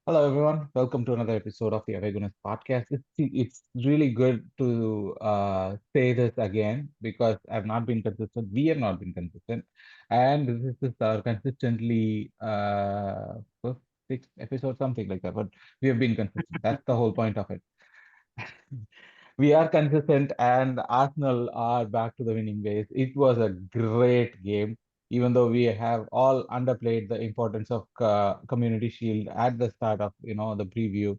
Hello, everyone. Welcome to another episode of the Gooners podcast. It's really good to say this again because I've not been consistent. We have not been consistent, and this is our consistently fifth, sixth episode, something like that. But we have been consistent. That's the whole point of it. We are consistent, and Arsenal are back to the winning ways. It was a great game, even though we have all underplayed the importance of Community Shield at the start of the preview.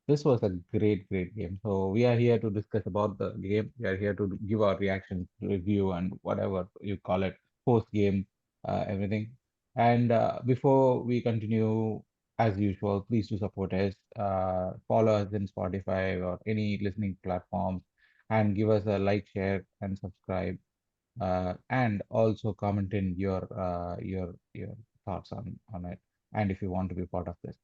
This was a great game. So we are here to discuss about the game. We are here to give our reaction, review, and whatever you call it, post game, everything. And before we continue, as usual, please do support us. Follow us in Spotify or any listening platforms, and give us a like, share, and subscribe. And also comment in your thoughts on it, and if you want to be part of this.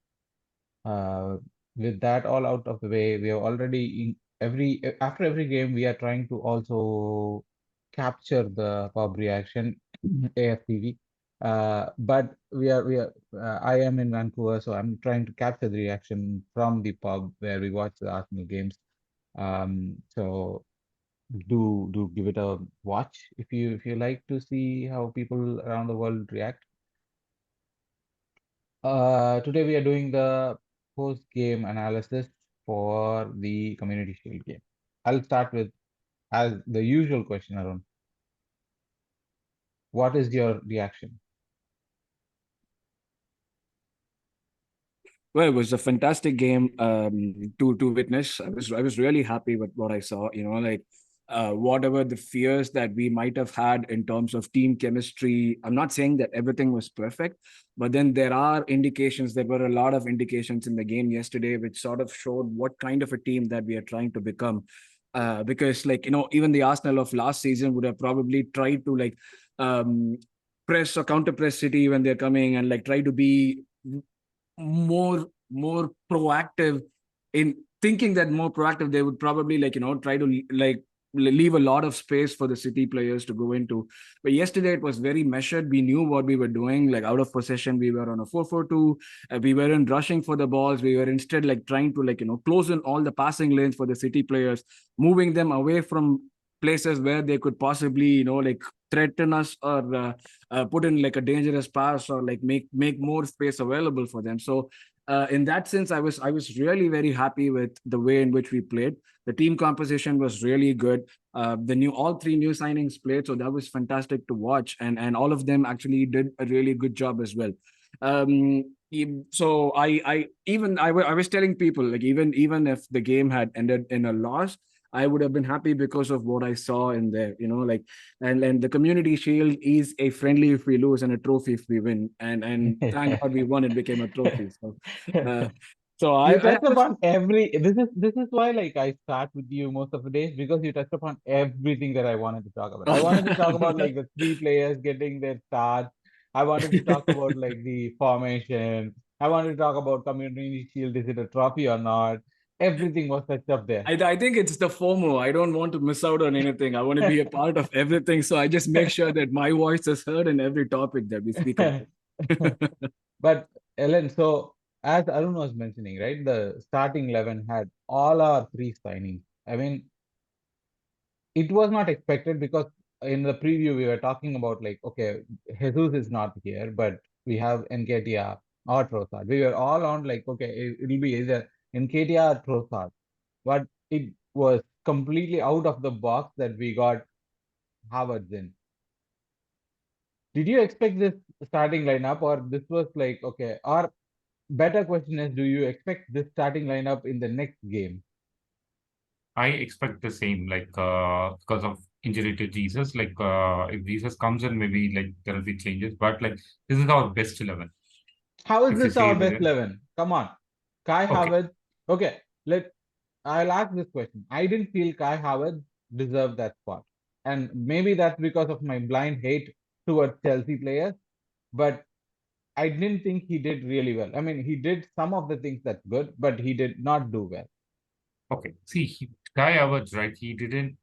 Uh, with that all out of the way, we have already in after every game we are trying to also capture the pub reaction AFTV. But I am in Vancouver, so I'm trying to capture the reaction from the pub where we watch the Arsenal games. So do give it a watch if you like to see how people around the world react. Today we are doing the post-game analysis for the Community Shield game. I'll start with, as the usual question, Arun. What is your reaction? Well, it was a fantastic game to witness. I was really happy with what I saw. Whatever the fears that we might have had in terms of team chemistry. I'm not saying that everything was perfect, but then there are indications. There were a lot of indications in the game yesterday, which sort of showed what kind of a team that we are trying to become. Because, even the Arsenal of last season would have probably tried to um, press or counter press City when they're coming and try to be more proactive in thinking that more proactive they would probably try to leave a lot of space for the City players to go into. But yesterday it was very measured. We knew what we were doing. Like out of possession, we were on a 4-4-2. We weren't rushing for the balls. We were instead trying to close in all the passing lanes for the City players, moving them away from places where they could possibly threaten us or put in a dangerous pass or make more space available for them. So in that sense, I was really very happy with the way in which we played. The team composition was really good. All three new signings played, so that was fantastic to watch, and all of them actually did a really good job as well. So I was telling people, even if the game had ended in a loss, I would have been happy because of what I saw in there, and the Community Shield is a friendly if we lose and a trophy if we win. And thank God we won, it became a trophy. So uh, so You I touched upon this is why I start with you most of the days, because you touched upon everything that I wanted to talk about. I wanted to talk about the three players getting their starts. I wanted to talk about the formation. I wanted to talk about Community Shield. Is it a trophy or not? Everything was touched up there. I think it's the FOMO. I don't want to miss out on anything. I want to be a part of everything. So I just make sure that my voice is heard in every topic that we speak about. But Ellen, so as Arun was mentioning, right, the starting 11 had all our three signings. I mean, it was not expected because in the preview we were talking about okay, Jesus is not here, but we have Nketiah or Trossard. We were all on okay, it'll be either Nketiah or Trossard. but it was completely out of the box that we got Havertz in. Did you expect this starting lineup, or this was like okay? Or better question is, do you expect this starting lineup in the next game? I expect the same, like because of injury to Jesus. Like if Jesus comes in, maybe like there will be changes. But like this is our best 11. How is If you this see our best the 11? Come on, Kai okay, Havertz. Okay, let I'll ask this question. I didn't feel Kai Havertz deserved that spot, and maybe that's because of my blind hate towards Chelsea players. But I didn't think he did really well. I mean, he did some of the things that's good, but he did not do well. okay. See, Guy Havertz, right? He didn't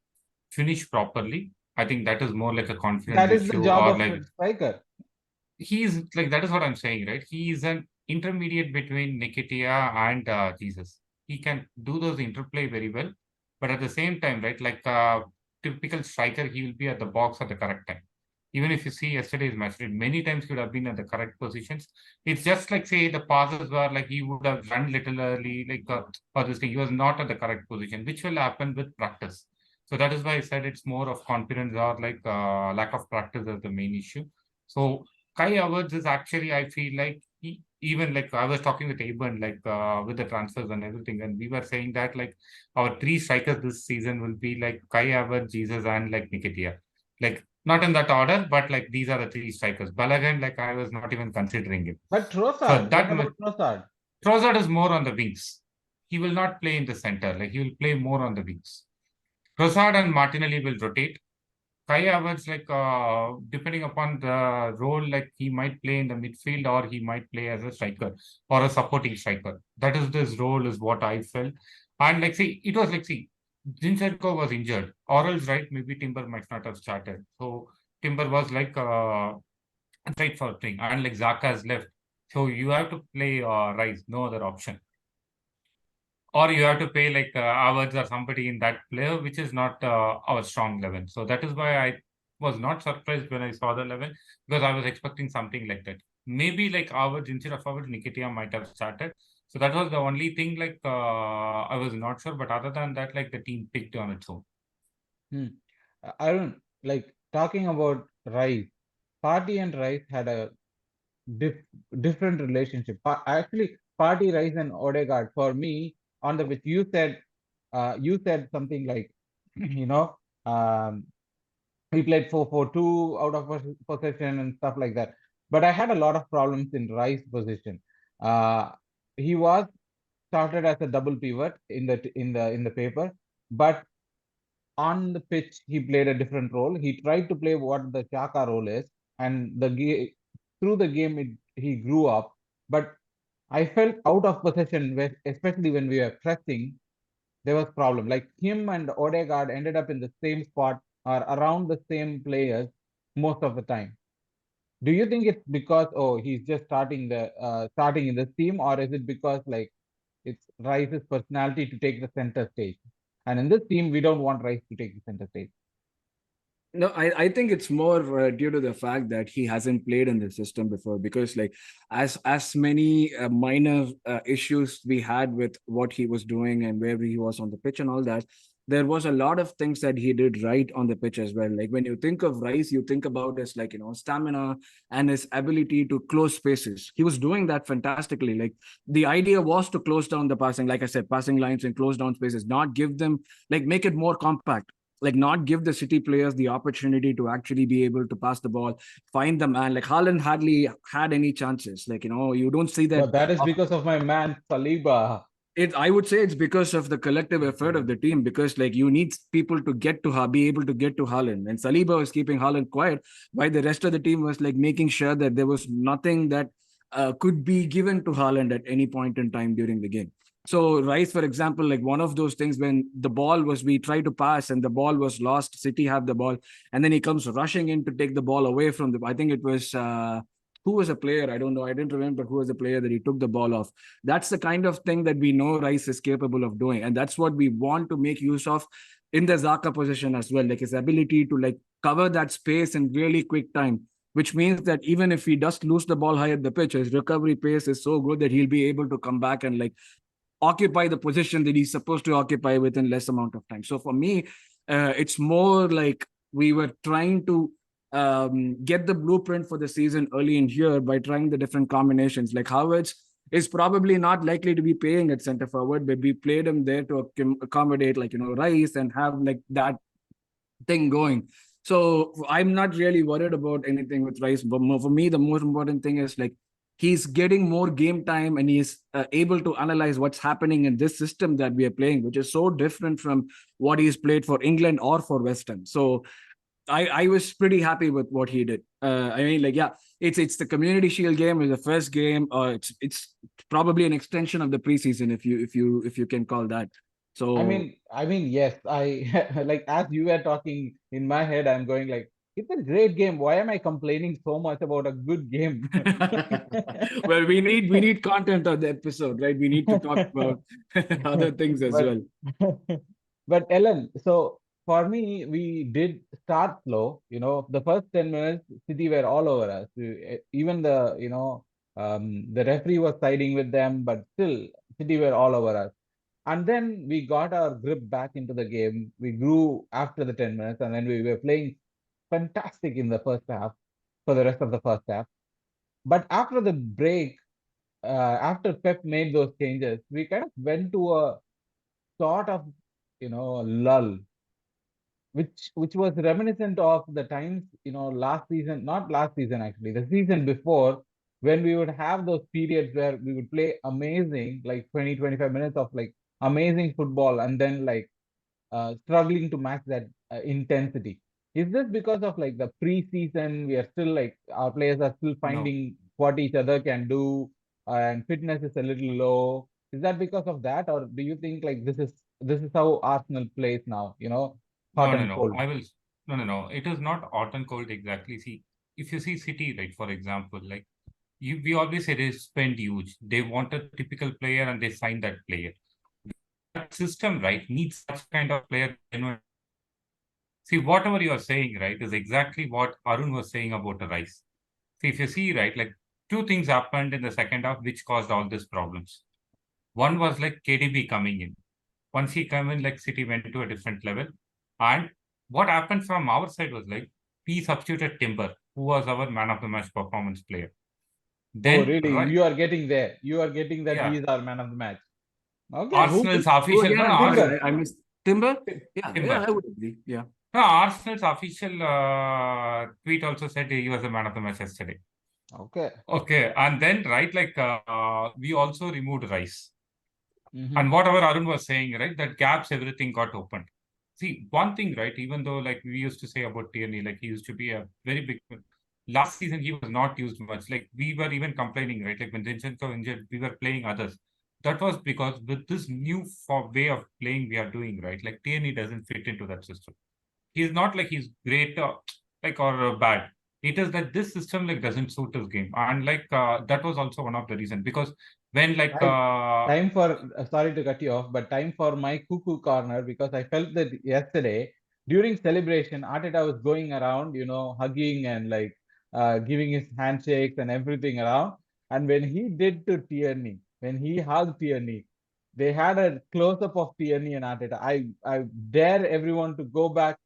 finish properly. I think that is more like a confidence That is the issue, job or of like a striker. he's like that is what I'm saying, right? He is an intermediate between Nikitia and Jesus. He can do those interplay very well, but at the same time, right, like typical striker, he will be at the box at the correct time. Even if you see yesterday's match, right, many times he would have been at the correct positions. It's just like say the passes were like he would have run little early, like or this thing. He was not at the correct position, which will happen with practice. So that is why I said it's more of confidence or like lack of practice as the main issue. So Kai Havertz is actually, I feel like he, even like I was talking with Eben, like with the transfers and everything, and we were saying that like our three strikers this season will be like Kai Havertz, Jesus, and like Nikitia. Like not in that order, but like these are the three strikers. Balogun, like I was not even considering him. But So Trossard, what that about Trossard? Trossard is more on the wings. He will not play in the center. Like he will play more on the wings. Trossard and Martinelli will rotate. Kai Havertz, like depending upon the role, like he might play in the midfield or he might play as a striker or a supporting striker. That is this role, is what I felt. And like see, it was like see, Zinchenko was injured, or else right, maybe Timber might not have started. So Timber was like right for thing, and like Zaka has left. So you have to play Rice, no other option, or you have to pay like hours or somebody in that player, which is not our strong level. So that is why I was not surprised when I saw the level, because I was expecting something like that. Maybe like hours instead of hours, Nikitia might have started. So that was the only thing like I was not sure. But other than that, like the team picked on its own. Hmm. Arun, like talking about Rice, Party and Rice had a dif different relationship. Actually, Party, Rice, and Odegaard for me on the which you said something like, you know, um, he played 4-4-2 out of possession and stuff like that. But I had a lot of problems in Rice position. Uh, he was started as a double pivot in the paper, but on the pitch he played a different role. He tried to play what the Chaka role is, and through the game he grew up. But I felt out of possession, especially when we were pressing. There was problem. Like him and Odegaard ended up in the same spot or around the same players most of the time. Do you think it's because he's just starting in this team, or is it because like it's Rice's personality to take the center stage? And in this team, we don't want Rice to take the center stage. No, I think it's more due to the fact that he hasn't played in the system before, because like as many minor issues we had with what he was doing and where he was on the pitch and all that, there was a lot of things that he did right on the pitch as well. Like when you think of Rice, you think about his like stamina and his ability to close spaces. He was doing that fantastically. Like the idea was to close down the passing, like I said, passing lines and close down spaces, not give them, like make it more compact, like not give the City players the opportunity to actually be able to pass the ball, find the man. Like Haaland hardly had any chances. Like, you don't see that. But that is because of my man Saliba. I would say it's because of the collective effort of the team, because like you need people to get to be able to get to Haaland. And Saliba was keeping Haaland quiet, while the rest of the team was like making sure that there was nothing that could be given to Haaland at any point in time during the game. So Rice, for example, like one of those things when the ball was, we tried to pass and the ball was lost, City have the ball, and then he comes rushing in to take the ball away from the, I think it was, who was a player? I don't know. I didn't remember who was the player that he took the ball off. That's the kind of thing that we know Rice is capable of doing. And that's what we want to make use of in the Zaka position as well. Like his ability to like cover that space in really quick time, which means that even if he does lose the ball high at the pitch, his recovery pace is so good that he'll be able to come back and like occupy the position that he's supposed to occupy within less amount of time. So for me, it's more like we were trying to get the blueprint for the season early in here by trying the different combinations. Like Havertz is probably not likely to be playing at center forward, but we played him there to accommodate, like, Rice and have like that thing going. So I'm not really worried about anything with Rice. But for me, the most important thing is like he's getting more game time and he's able to analyze what's happening in this system that we are playing, which is so different from what he's played for England or for West Ham. So I was pretty happy with what he did. I mean, like, yeah, it's the Community Shield game, is the first game. It's probably an extension of the preseason, if you can call that. So I mean, yes, like as you were talking in my head, I'm going like, it's a great game. Why am I complaining so much about a good game? well, we need content on the episode, right? We need to talk about other things as well. But Ellen, so for me, we did start slow. The first 10 minutes, City were all over us. Even the referee was siding with them, but still, City were all over us. And then we got our grip back into the game. We grew after the 10 minutes, and then we were playing fantastic in the first half for the rest of the first half. But after the break, after Pep made those changes, we kind of went to a sort of, lull, which was reminiscent of the times, last season, not last season actually, the season before, when we would have those periods where we would play amazing, like 20, 25 minutes of like amazing football, and then like struggling to match that intensity. Is this because of like the pre-season? We are still like our players are still No, finding what each other can do, and fitness is a little low. Is that because of that, or do you think like this is how Arsenal plays now? Hot and no. cold. No. It is not hot and cold exactly. See, if you see City, right, for example, like we always say they spend huge. They want a typical player and they sign that player. That system, right, needs such kind of player. See, whatever you are saying, right, is exactly what Arun was saying about the Rice. See, if you see, right, like two things happened in the second half which caused all these problems. One was like KDB coming in. Once he came in, like City went to a different level. And what happened from our side was like we substituted Timber, who was our man of the match performance player. Oh, Then, really? right, You are getting there. You are getting that he yeah, is our man of the match. Okay. Arsenal's Who official, again? no, I'm sorry, Timber. I missed Timber. Yeah, Timber. I would agree. Yeah. No, Arsenal's official tweet also said he was the man of the match yesterday. Okay. Okay, and then right, like we also removed Rice. Mm-hmm. And whatever Arun was saying, right, that gaps, everything got opened. See, one thing, right, even though like we used to say about Tierney, like he used to be a very big. Last season, he was not used much. Like we were even complaining, right? Like when Zinchenko injured, we were playing others. That was because with this new way of playing we are doing, right? Like Tierney doesn't fit into that system. He's not like he's great like or bad. It is that this system like doesn't suit his game, and like that was also one of the reasons because when like Time for sorry to cut you off, but time for my cuckoo corner, because I felt that yesterday during celebration, Arteta was going around, hugging and like giving his handshakes and everything around. And when he did to Tierney, when he hugged Tierney, they had a close up of Tierney and Arteta. I dare everyone to go back,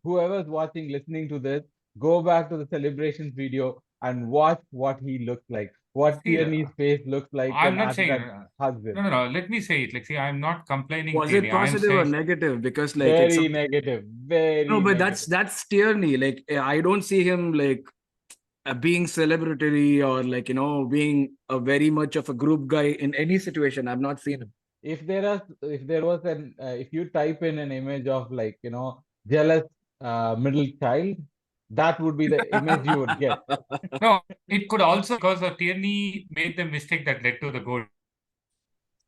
whoever's watching, listening to this, go back to the celebrations video and watch what he looks like, what see, Tierney's face looks like when I'm not saying Arteta hugs him. no. Let me say it. Like, see, I'm not complaining Was Tierney. it I'm positive or saying negative? Because like it's Very negative, very no, but negative. that's Tierney. Like I don't see him like being celebratory or like being a very much of a group guy in any situation. I've not seen him. If you type in an image of like jealous middle child, that would be the image you would get. no. It could also because Tierney made the mistake that led to the goal.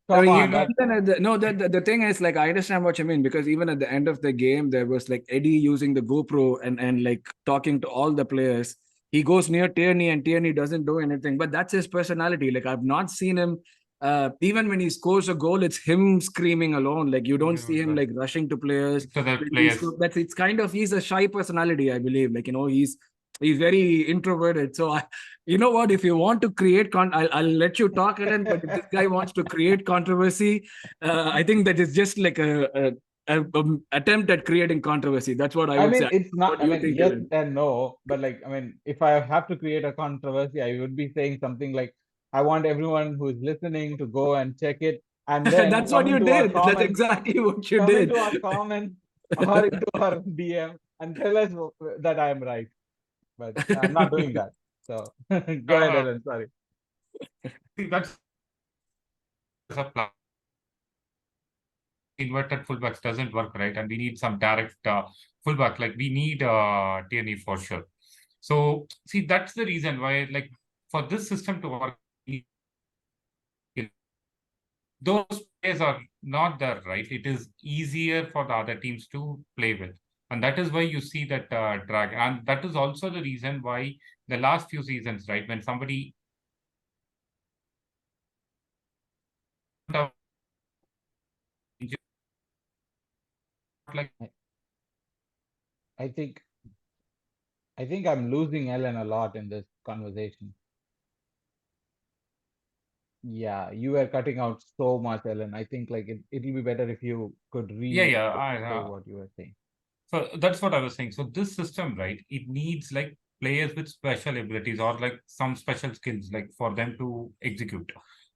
Come on, Even Even at the thing is like I understand what you mean, because even at the end of the game there was like Eddie using the GoPro and like talking to all the players. He goes near Tierney and Tierney doesn't do anything, but that's his personality. Like I've not seen him even when he scores a goal, it's him screaming alone. Like you don't see him like rushing to players. to the When players. it's kind of, he's a shy personality, I believe. Like he's He's very introverted. So you know what? If you want to create I'll let you talk, Ellen. But if this guy wants to create controversy, I think that is just like a attempt at creating controversy. That's what I I would mean, say. it's not, What I do you mean, think, yes Ellen? and no, but like, I mean, if I have to create a controversy, I would be saying something like, I want everyone who is listening to go and check it and then That's what you did. That's exactly what you come did. into our comments or into our DM and tell us that I am right. But I'm not doing that. So go ahead, Uh, Ellen. Sorry. see, that's a plan. Inverted fullbacks doesn't work, right? And we need some direct fullback. Like we need Tierney for sure. So see, that's the reason why, like, for this system to work, those players are not there, right? It is easier for the other teams to play with. And that is why you see that drag. And that is also the reason why the last few seasons, right, when somebody like I, I think I'm losing Ellen a lot in this conversation. Yeah, you were cutting out so much, Ellen. I think like it'll be better if you could yeah, yeah. say what you were saying. So that's what I was saying. So this system, right, it needs like players with special abilities or like some special skills, like for them to execute.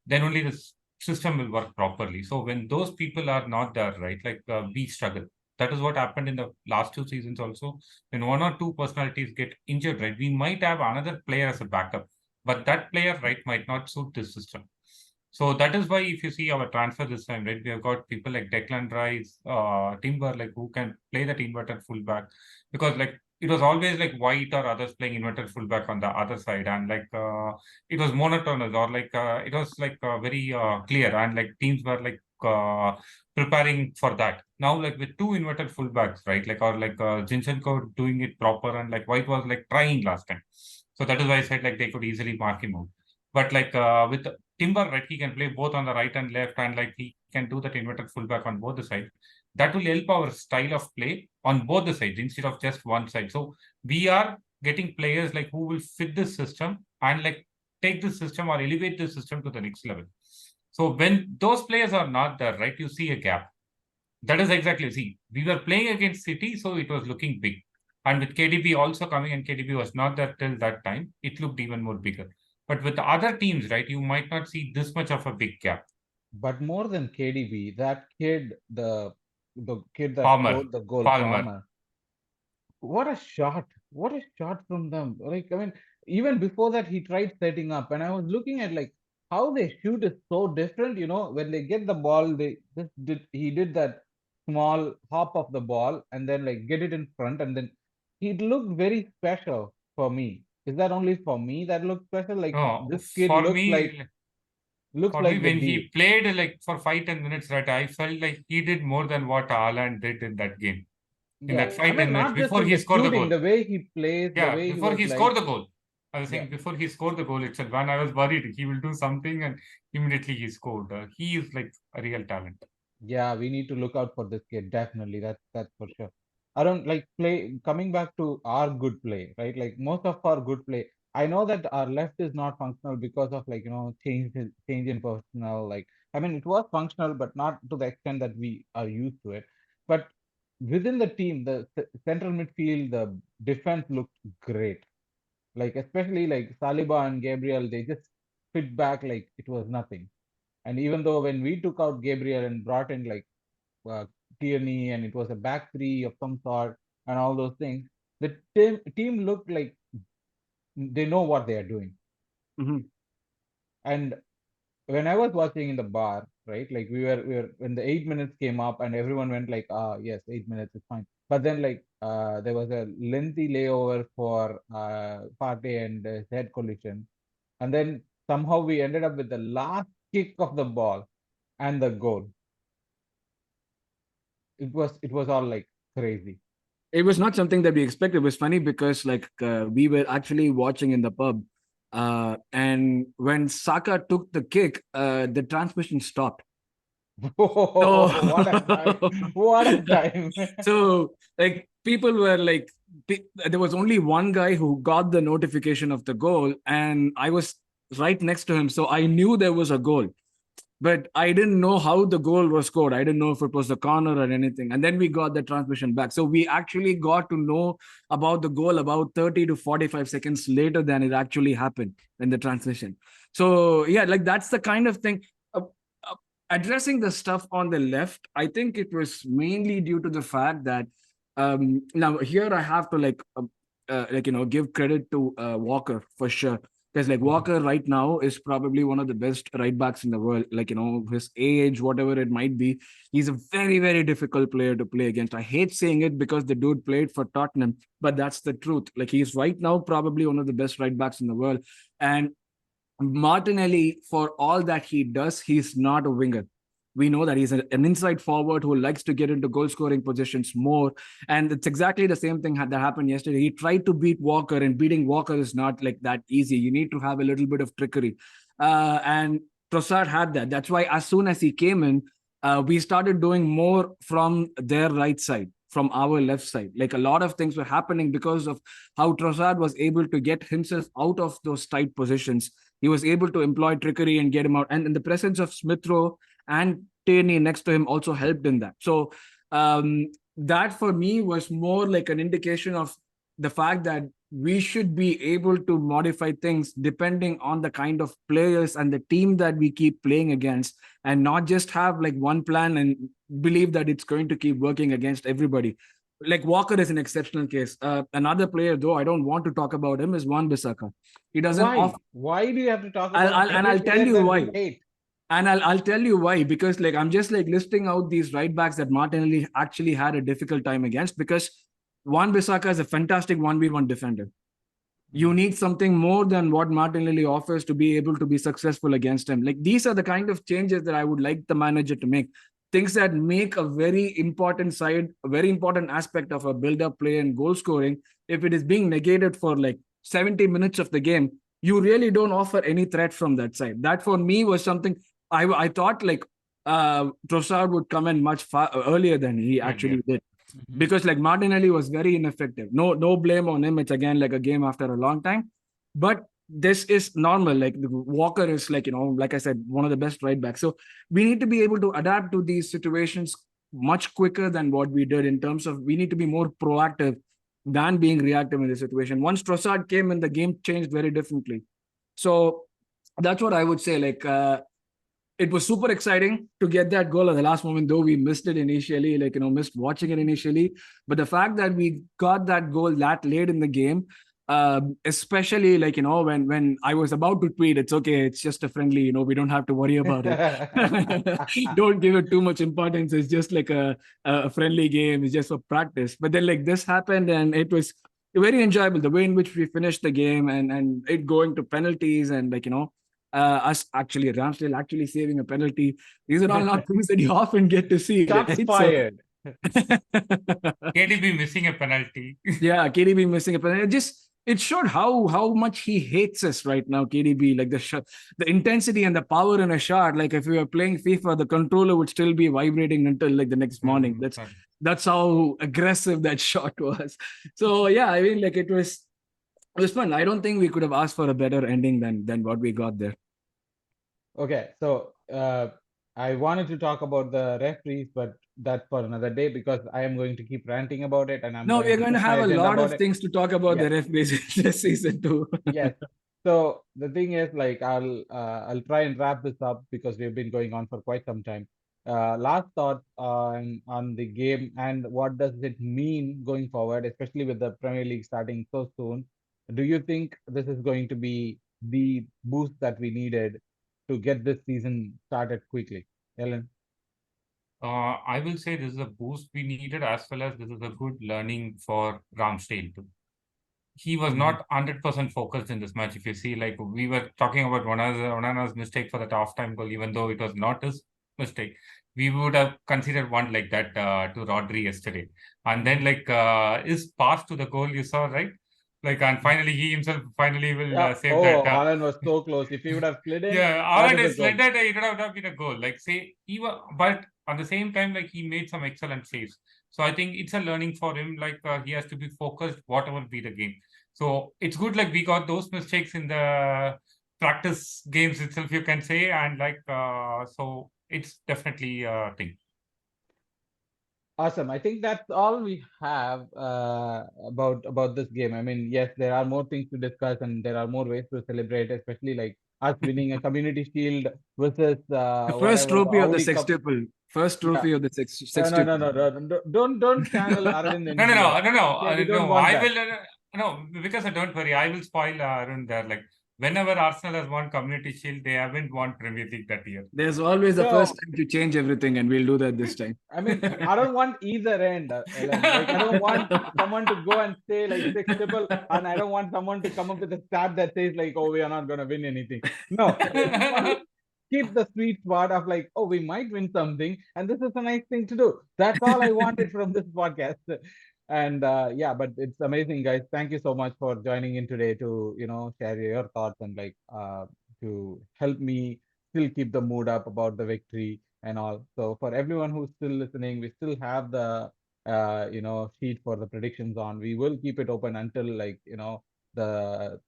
Then only this system will work properly. So when those people are not there, right, like we struggle. That is what happened in the last two seasons also. When one or two personalities get injured, right, we might have another player as a backup, but that player, right, might not suit this system. So that is why if you see our transfer this time, right, we have got people like Declan Rice, Timber, like who can play that inverted fullback, because like it was always like White or others playing inverted fullback on the other side, and like it was monotonous or like it was like very clear, and like teams were like preparing for that. Now like with two inverted fullbacks, right, like or like Zinchenko doing it proper, and like White was like trying last time. So that is why I said like they could easily mark him out. But like with Timber, right, he can play both on the right and left, and like he can do that inverted fullback on both the sides. That will help our style of play on both the sides instead of just one side. So we are getting players like who will fit this system and like take the system or elevate the system to the next level. So when those players are not there, right, you see a gap. That is exactly, see, we were playing against City, so it was looking big. And with KDB also coming, and KDB was not there till that time, it looked even more bigger. But with the other teams, right, you might not see this much of a big gap. But more than KDB, that kid, the kid that Palmer, scored the goal, Palmer. Palmer, what a shot! What a shot from them! Like, I mean, even before that, he tried setting up, and I was looking at like how they shoot is so different. You know, when they get the ball, they just did. He did that small hop of the ball, and then like get it in front, and then he looked very special for me. Is that only for me that looks special? Like No, this kid looks for me, like the when deal. he played like for 5-10 minutes, right, I felt like he did more than what Haaland did in that game. In Yeah, that I five, mean, 10 minutes not just before in he the scored the shooting, goal. the way he plays, the Yeah, way he before was he like, scored the goal. I was yeah. saying before he scored the goal itself, when I was worried he will do something and immediately he scored. He is like a real talent. Yeah, we need to look out for this kid. Definitely, that's for sure. I don't like play coming back to our good play, right? Like most of our good play. I know that our left is not functional because of like change in personnel. Like I mean, it was functional, but not to the extent that we are used to it. But within the team, the central midfield, the defense looked great. Like especially like Saliba and Gabriel, they just fit back like it was nothing. And even though when we took out Gabriel and brought in like uh, Tierney and it was a back three of some sort and all those things, the team looked like they know what they are doing. Mhm. And when I was watching in the bar, right, like we were when the 8 minutes came up and everyone went like, ah, yes, 8 minutes is fine. But then like there was a lengthy layover for Partey and his head collision, and then somehow we ended up with the last kick of the ball and the goal. It was all like crazy. It was not something that we expected. It was funny because like we were actually watching in the pub, and when Saka took the kick, the transmission stopped. So, What a time! What a time! so like people were like there was only one guy who got the notification of the goal, and I was right next to him, so I knew there was a goal. But I didn't know how the goal was scored. I didn't know if it was the corner or anything. And then we got the transmission back. So we actually got to know about the goal about 30 to 45 seconds later than it actually happened in the transmission. So yeah, like that's the kind of thing. Uh, Addressing the stuff on the left, I think it was mainly due to the fact that now here I have to give credit to Walker for sure, because like Walker right now is probably one of the best right backs in the world. Like, his age, whatever it might be, he's a very, very difficult player to play against. I hate saying it because the dude played for Tottenham, but that's the truth. Like, he's right now probably one of the best right backs in the world. And Martinelli, for all that he does, he's not a winger. We know that he's an inside forward who likes to get into goal scoring positions more. And it's exactly the same thing that happened yesterday. He tried to beat Walker, and beating Walker is not like that easy. You need to have a little bit of trickery. And Trossard had that. That's why as soon as he came in, we started doing more from their right side, from our left side. Like a lot of things were happening because of how Trossard was able to get himself out of those tight positions. He was able to employ trickery and get him out. And in the presence of Smith Rowe and Tierney next to him also helped in that. So that for me was more like an indication of the fact that we should be able to modify things depending on the kind of players and the team that we keep playing against, and not just have like one plan and believe that it's going to keep working against everybody. Like Walker is an exceptional case. Another player, though, I don't want to talk about him, is Wan-Bissaka. He doesn't. Why do you have to talk about and I'll tell you why. Hate? And I'll tell you why, because like I'm just like listing out these right backs that Martinelli actually had a difficult time against, because Wan-Bissaka is a fantastic 1v1 defender. You need something more than what Martinelli offers to be able to be successful against him. Like these are the kind of changes that I would like the manager to make. Things that make a very important side, a very important aspect of a build-up play and goal scoring. If it is being negated for like 70 minutes of the game, you really don't offer any threat from that side. That for me was something I thought like Trossard would come in much earlier than he actually did. Because like Martinelli was very ineffective. No blame on him. It's again like a game after a long time. But this is normal. Like Walker is like, like I said, one of the best right backs. So we need to be able to adapt to these situations much quicker than what we did, in terms of we need to be more proactive than being reactive in the situation. Once Trossard came in, the game changed very differently. So that's what I would say. Like it was super exciting to get that goal at the last moment, though we missed it initially, like, missed watching it initially. But the fact that we got that goal that late in the game, especially like, when I was about to tweet, it's okay, it's just a friendly, we don't have to worry about it. Don't give it too much importance. It's just like a friendly game. It's just for practice. But then like this happened, and it was very enjoyable, the way in which we finished the game, and it going to penalties, and like, us actually, Ramsdale actually saving a penalty. These are all not things that you often get to see. Shots fired. KDB missing a penalty. Yeah, KDB missing a penalty. It showed how much he hates us right now, KDB. Like the intensity and the power in a shot. Like if we were playing FIFA, the controller would still be vibrating until like the next morning. That's how aggressive that shot was. So yeah, I mean, like it was fun. I don't think we could have asked for a better ending than what we got there. Okay, so I wanted to talk about the referees, but that's for another day, because I am going to keep ranting about it, and we're going to have a lot of things to talk about the referees this season too. Yes. So the thing is, like, I'll try and wrap this up because we've been going on for quite some time. Last thought on the game, and what does it mean going forward, especially with the Premier League starting so soon? Do you think this is going to be the boost that we needed to get this season started quickly? LN? I will say this is a boost we needed, as well as this is a good learning for Ramsdale too. He was not 100% focused in this match. If you see, like we were talking about Onana's mistake for that half-time goal, even though it was not his mistake, we would have considered one like that to Rodri yesterday. And then like his pass to the goal, you saw, right? Like, and finally he himself will save that. Haaland was so close. If he would have slid in, Haaland slid it would have been a goal. Like, say, but At the same time, like he made some excellent saves. So I think it's a learning for him. Like he has to be focused, whatever be the game. So it's good. Like we got those mistakes in the practice games itself, you can say, and like so it's definitely a thing. Awesome. I think that's all we have about this game. I mean, yes, there are more things to discuss and there are more ways to celebrate, especially like us winning a community shield versus The first whatever trophy of the Audi Cup. sextuple. First Yeah. trophy of the No, no, sextuple. no, no, no. Don't channel Arvind in No, no, here. no, no, no, Okay, we don't no. want I that. will no, because don't worry, I will spoil Arun there. Like whenever Arsenal has won Community Shield, they haven't won Premier League that year. There's always a No, first time to change everything, and we'll do that this time. I mean, I don't want either end, Ellen. Like, I don't want someone to go and say like six triple, and I don't want someone to come up with a stat that says like, oh, we are not gonna win anything. No, I just want to keep the sweet spot of like, oh, we might win something, and this is a nice thing to do. That's all I wanted from this podcast. And yeah, but it's amazing, guys. Thank you so much for joining in today to share your thoughts and like to help me still keep the mood up about the victory and all. So for everyone who's still listening, we still have the sheet for the predictions on. We will keep it open until like the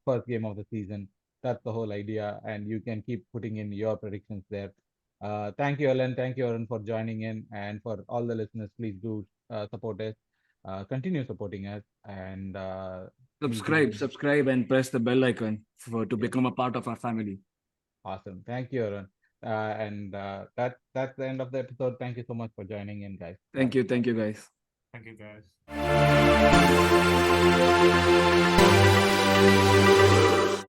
first game of the season. That's the whole idea, and you can keep putting in your predictions there. Thank you, Ellen. Thank you, Arun, for joining in, and for all the listeners, please do support us. Continue supporting us, and Subscribe, and press the bell icon to yes, become a part of our family. awesome. Thank you, Arun. And that's the end of the episode. Thank you so much for joining in, guys. Thank Bye. you, guys. Thank you, guys.